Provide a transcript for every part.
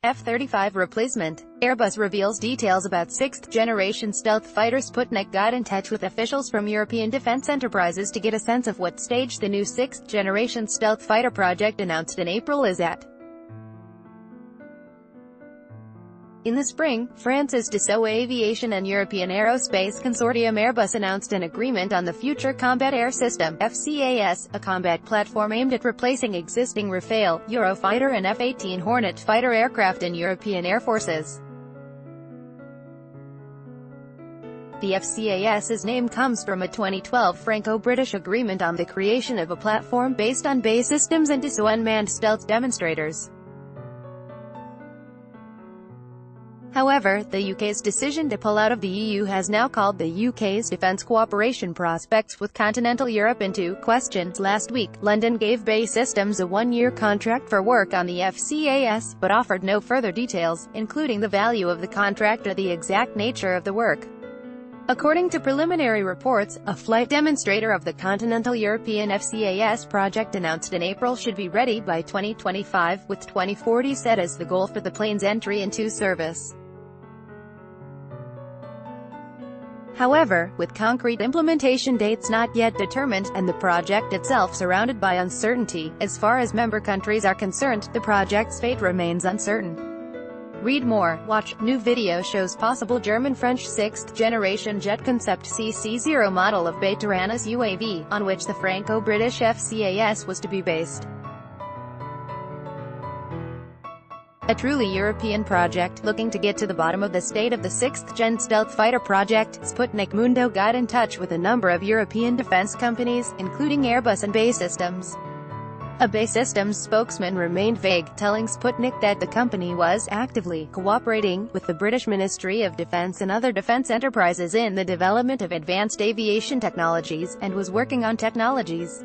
F-35 replacement. Airbus reveals details about 6th-generation stealth fighter Sputnik. Got in touch with officials from European defense enterprises to get a sense of what stage the new 6th-generation stealth fighter project announced in April is at. In the spring, France's Dassault Aviation and European Aerospace Consortium Airbus announced an agreement on the Future Combat Air System (FCAS), a combat platform aimed at replacing existing Rafale, Eurofighter and F-18 Hornet fighter aircraft in European air forces. The FCAS's name comes from a 2012 Franco-British agreement on the creation of a platform based on BAE Systems and Dassault unmanned stealth demonstrators. However, the UK's decision to pull out of the EU has now called the UK's defence cooperation prospects with continental Europe into question. Last week, London gave BAE Systems a one-year contract for work on the FCAS, but offered no further details, including the value of the contract or the exact nature of the work. According to preliminary reports, a flight demonstrator of the continental European FCAS project announced in April should be ready by 2025, with 2040 set as the goal for the plane's entry into service. However, with concrete implementation dates not yet determined, and the project itself surrounded by uncertainty, as far as member countries are concerned, the project's fate remains uncertain. Read more. Watch. New video shows possible German-French 6th-generation jet concept CC-0 model of BAE Taranis UAV, on which the Franco-British FCAS was to be based. A truly European project, looking to get to the bottom of the state of the 6th-gen stealth fighter project. Sputnik Mundo got in touch with a number of European defense companies, including Airbus and BAE Systems. A BAE Systems spokesman remained vague, telling Sputnik that the company was actively cooperating with the British Ministry of Defence and other defence enterprises in the development of advanced aviation technologies, and was working on technologies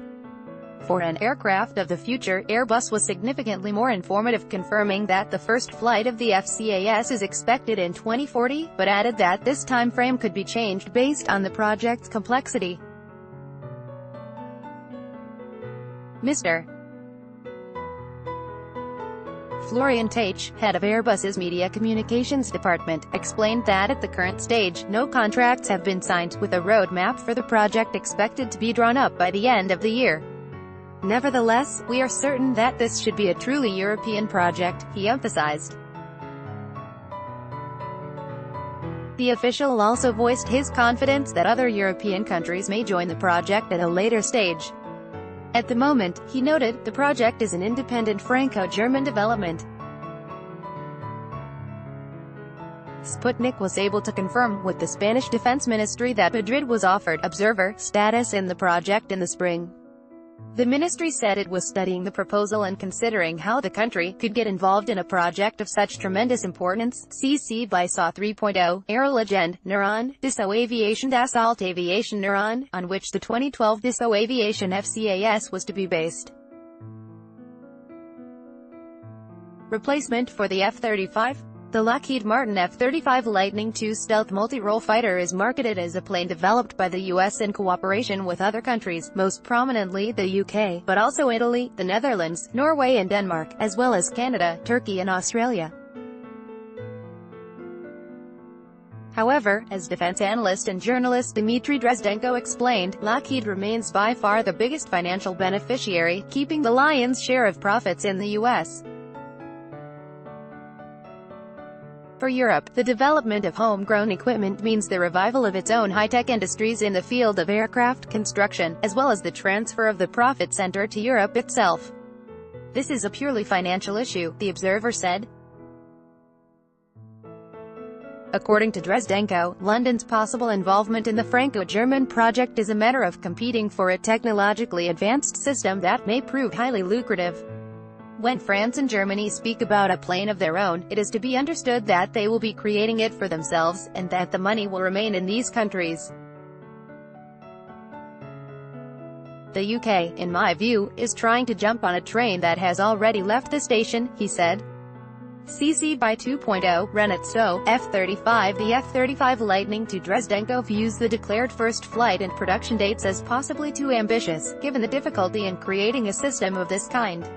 for an aircraft of the future. Airbus was significantly more informative, confirming that the first flight of the FCAS is expected in 2040, but added that this time frame could be changed based on the project's complexity. Mr. Florian Teich, head of Airbus's media communications department, explained that at the current stage, no contracts have been signed, with a roadmap for the project expected to be drawn up by the end of the year. Nevertheless, we are certain that this should be a truly European project, he emphasized. The official also voiced his confidence that other European countries may join the project at a later stage. At the moment, he noted, the project is an independent Franco-German development. Sputnik was able to confirm with the Spanish Defense Ministry that Madrid was offered observer status in the project in the spring. The ministry said it was studying the proposal and considering how the country could get involved in a project of such tremendous importance. CC by SAW 3.0, Aerolegend, Neuron, Dassault Aviation, Dassault Aviation Neuron, on which the 2012 Dassault Aviation FCAS was to be based. Replacement for the F-35? The Lockheed Martin F-35 Lightning II stealth multi-role fighter is marketed as a plane developed by the U.S. in cooperation with other countries, most prominently the UK, but also Italy, the Netherlands, Norway and Denmark, as well as Canada, Turkey and Australia. However, as defense analyst and journalist Dmitry Drezdenko explained, Lockheed remains by far the biggest financial beneficiary, keeping the lion's share of profits in the U.S. For Europe, the development of homegrown equipment means the revival of its own high-tech industries in the field of aircraft construction, as well as the transfer of the profit center to Europe itself. This is a purely financial issue, the Observer said. According to Drezdenko, London's possible involvement in the Franco-German project is a matter of competing for a technologically advanced system that may prove highly lucrative. When France and Germany speak about a plane of their own, it is to be understood that they will be creating it for themselves, and that the money will remain in these countries. The UK, in my view, is trying to jump on a train that has already left the station, he said. CC by 2.0, Renat So, F-35. The F-35 Lightning II. Drezdenko views the declared first flight and production dates as possibly too ambitious, given the difficulty in creating a system of this kind.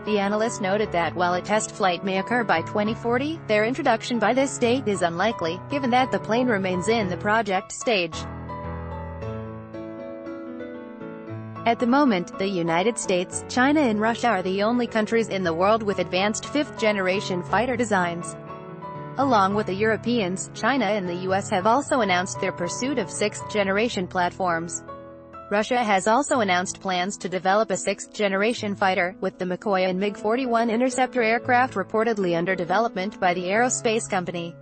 The analyst noted that while a test flight may occur by 2040, their introduction by this date is unlikely, given that the plane remains in the project stage. At the moment, the United States, China and Russia are the only countries in the world with advanced fifth-generation fighter designs. Along with the Europeans, China and the US have also announced their pursuit of sixth-generation platforms. Russia has also announced plans to develop a sixth-generation fighter, with the MiG and MiG-41 interceptor aircraft reportedly under development by the aerospace company.